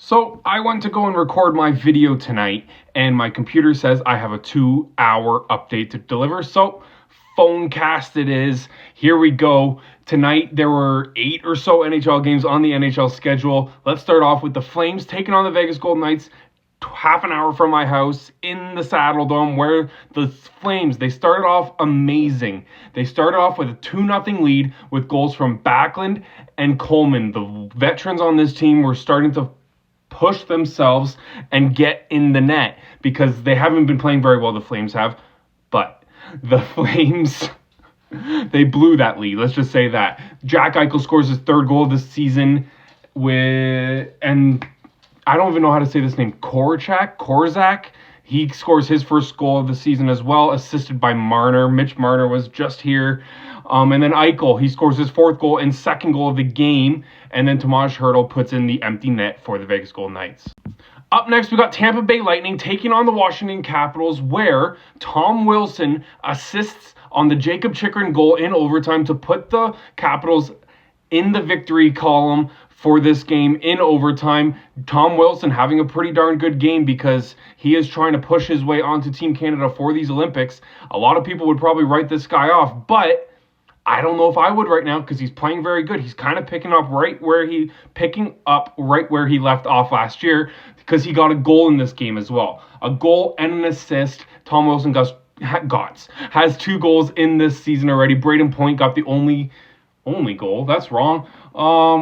So I went to go and record my video tonight, and my computer says I have a 2-hour update to deliver. So phone cast it is. Here we go. Tonight there were 8 or so NHL games on the NHL schedule. Let's start off with the Flames taking on the Vegas Golden Knights. Half an hour from my house in the Saddle Dome, where the Flames, they started off amazing. They started off with a 2-0 lead with goals from Backlund and Coleman. The veterans on this team were starting to push themselves and get in the net because they haven't been playing very well, the Flames have. But the Flames, they blew that lead. Let's just say that. Jack Eichel scores his 3rd goal of the season and I don't even know how to say this name, Korzak. He scores his 1st goal of the season as well, assisted by Marner. Mitch Marner was just here. And then Eichel, he scores his 4th goal and 2nd goal of the game. And then Tomas Hertl puts in the empty net for the Vegas Golden Knights. Up next, we got Tampa Bay Lightning taking on the Washington Capitals, where Tom Wilson assists on the Jacob Chychrun goal in overtime to put the Capitals in the victory column for this game in overtime. Tom Wilson having a pretty darn good game because he is trying to push his way onto Team Canada for these Olympics. A lot of people would probably write this guy off, but I don't know if I would right now because he's playing very good. He's kind of picking up right where he left off last year because he got a goal in this game as well. A goal and an assist. Tom Wilson has 2 goals in this season already. Braden Point got the only goal. That's wrong.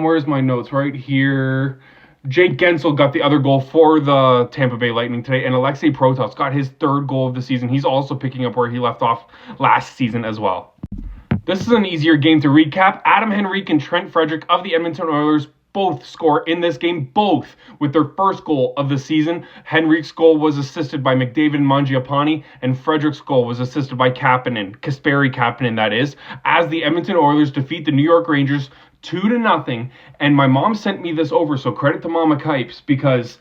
Where's my notes? Right here. Jake Gensel got the other goal for the Tampa Bay Lightning today, and Alexei Protas got his 3rd goal of the season. He's also picking up where he left off last season as well. This is an easier game to recap. Adam Henrique and Trent Frederic of the Edmonton Oilers both score in this game, both with their 1st goal of the season. Henrique's goal was assisted by McDavid and Mangiapane, and Frederic's goal was assisted by Kasperi Kapanen, that is, as the Edmonton Oilers defeat the New York Rangers 2-0. And my mom sent me this over, so credit to Mama Kipes, because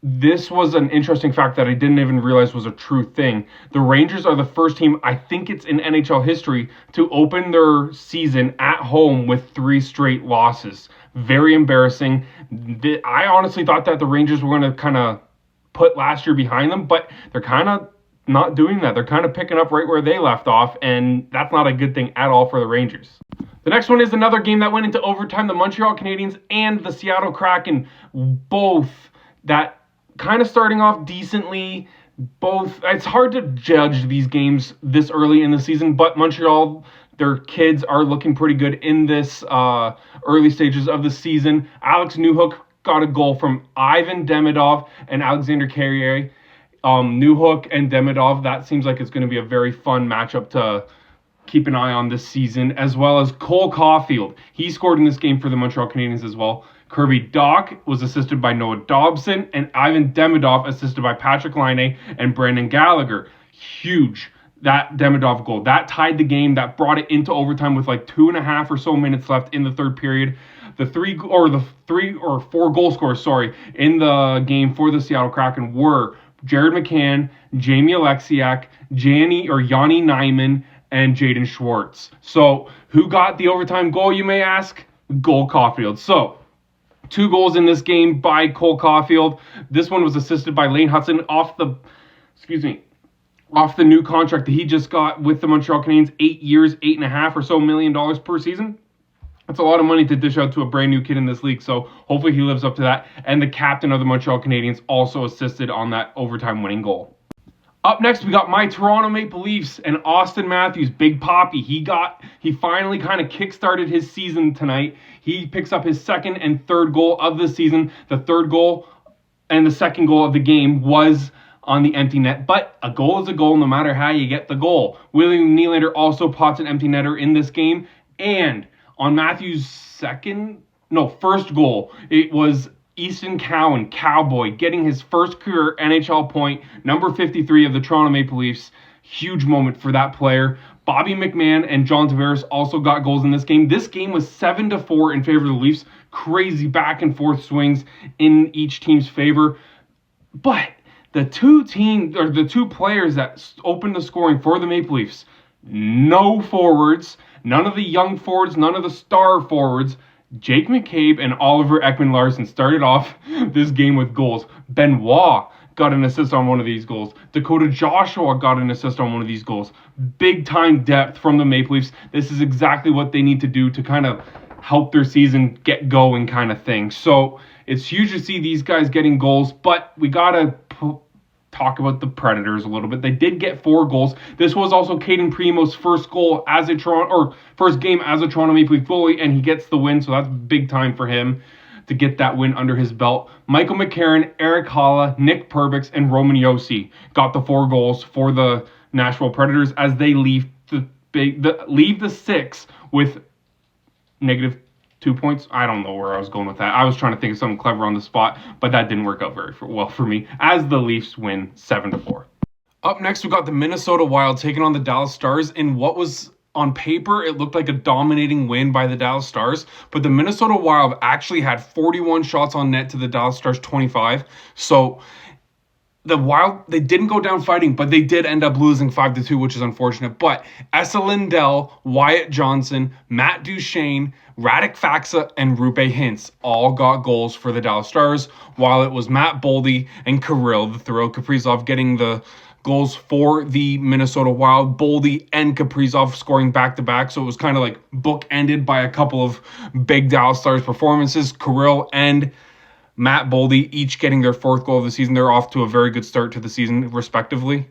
this was an interesting fact that I didn't even realize was a true thing. The Rangers are the first team, I think it's in NHL history, to open their season at home with 3 straight losses. Very embarrassing. I honestly thought that the Rangers were going to kind of put last year behind them, but they're kind of not doing that. They're kind of picking up right where they left off, and that's not a good thing at all for the Rangers. The next one is another game that went into overtime. The Montreal Canadiens and the Seattle Kraken, both that kind of starting off decently. It's hard to judge these games this early in the season, but Montreal, their kids are looking pretty good in this early stages of the season. Alex Newhook got a goal from Ivan Demidov and Alexander Carrier. Newhook and Demidov, that seems like it's going to be a very fun matchup to keep an eye on this season, as well as Cole Caulfield. He scored in this game for the Montreal Canadiens as well. Kirby Dach was assisted by Noah Dobson, and Ivan Demidov assisted by Patrick Laine and Brandon Gallagher. Huge, that Demidov goal. That tied the game. That brought it into overtime with like 2.5 or so minutes left in the 3rd period. The 3 or 4 goal scorers, in the game for the Seattle Kraken were Jared McCann, Jamie Alexiak, Yanni Naiman, and Jaden Schwartz. So who got the overtime goal, you may ask? Cole Caulfield. So 2 goals in this game by Cole Caulfield. This one was assisted by Lane Hudson off the new contract that he just got with the Montreal Canadiens, 8 years, $8.5 or so million per season. That's a lot of money to dish out to a brand new kid in this league, so hopefully he lives up to that. And the captain of the Montreal Canadiens also assisted on that overtime winning goal. Up next, we got my Toronto Maple Leafs and Austin Matthews, Big Poppy. He finally kind of kickstarted his season tonight. He picks up his 2nd and 3rd goal of the season. The 3rd goal and the 2nd goal of the game was on the empty net, but a goal is a goal no matter how you get the goal. William Nylander also pots an empty netter in this game, and on Matthews' 1st goal, it was Easton Cowan, Cowboy, getting his 1st career NHL point, number 53 of the Toronto Maple Leafs. Huge moment for that player. Bobby McMahon and John Tavares also got goals in this game. This game was 7-4 in favor of the Leafs. Crazy back and forth swings in each team's favor. But the 2 players that opened the scoring for the Maple Leafs, no forwards, none of the young forwards, none of the star forwards, Jake McCabe and Oliver Ekman-Larsson started off this game with goals. Benoit got an assist on one of these goals. Dakota Joshua got an assist on one of these goals. Big time depth from the Maple Leafs. This is exactly what they need to do to kind of help their season get going kind of thing. So it's huge to see these guys getting goals, but we got to talk about the Predators a little bit. They did get 4 goals. This was also Caden Primo's first goal as a first game as a Toronto Maple Leaf goalie, and he gets the win, so that's big time for him to get that win under his belt. Michael McCarron, Eric Halla, Nick Perbix, and Roman Josi got the 4 goals for the Nashville Predators as they leave the 6 with negative 2 points. I don't know where I was going with that. I was trying to think of something clever on the spot, but that didn't work out very well for me as the Leafs win 7-4. Up next, we got the Minnesota Wild taking on the Dallas Stars in what was, on paper, it looked like a dominating win by the Dallas Stars, but the Minnesota Wild actually had 41 shots on net to the Dallas Stars 25. So the Wild, they didn't go down fighting, but they did end up losing 5-2, which is unfortunate. But Esa Lindell, Wyatt Johnson, Matt Duchene, Radek Faksa, and Rupe Hintz all got goals for the Dallas Stars, while it was Matt Boldy and Kirill Kaprizov getting the goals for the Minnesota Wild. Boldy and Kaprizov scoring back-to-back, so it was kind of like book-ended by a couple of big Dallas Stars performances. Kirill and Matt Boldy each getting their 4th goal of the season. They're off to a very good start to the season, respectively.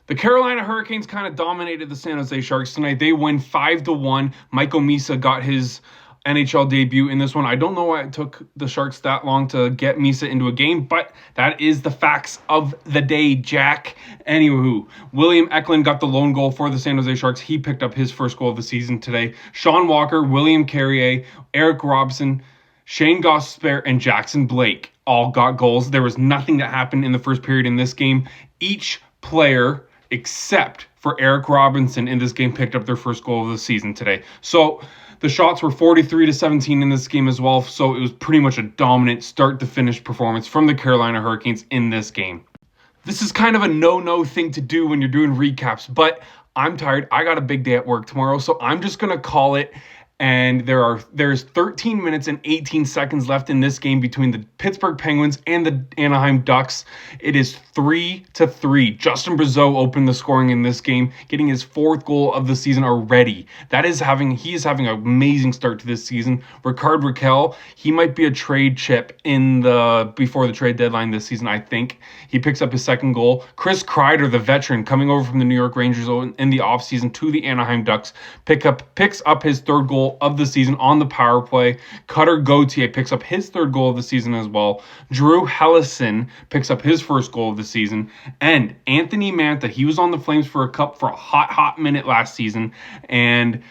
The Carolina Hurricanes kind of dominated the San Jose Sharks tonight. They win 5-1. Michael Misa got his NHL debut in this one. I don't know why it took the Sharks that long to get Misa into a game, but that is the facts of the day, Jack. Anywho, William Eklund got the lone goal for the San Jose Sharks. He picked up his first goal of the season today. Sean Walker, William Carrier, Eric Robson, Shane Gostisbehere, and Jackson Blake all got goals. There was nothing that happened in the first period in this game. Each player, except for Eric Robinson in this game, picked up their first goal of the season today. So the shots were 43-17 in this game as well. So it was pretty much a dominant start-to-finish performance from the Carolina Hurricanes in this game. This is kind of a no-no thing to do when you're doing recaps, but I'm tired. I got a big day at work tomorrow, so I'm just going to call it. And there's 13 minutes and 18 seconds left in this game between the Pittsburgh Penguins and the Anaheim Ducks. It is 3-3. Justin Brazeau opened the scoring in this game, getting his 4th goal of the season already. He is having an amazing start to this season. Rickard Rakell, he might be a trade chip before the trade deadline this season, I think. He picks up his 2nd goal. Chris Kreider, the veteran, coming over from the New York Rangers in the offseason to the Anaheim Ducks, picks up his 3rd goal of the season on the power play. Cutter Gauthier picks up his 3rd goal of the season as well. Drew Helleson picks up his 1st goal of the season. And Anthony Mantha, he was on the Flames for a hot minute last season. And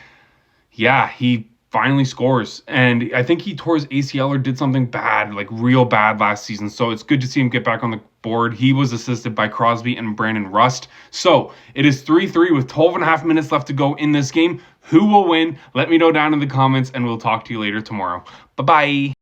yeah, he finally scores. And I think he tore his ACL or did something bad, like real bad last season. So it's good to see him get back on the board. He was assisted by Crosby and Brandon Rust. So it is 3-3 with 12.5 minutes left to go in this game. Who will win? Let me know down in the comments, and we'll talk to you later tomorrow. Bye-bye.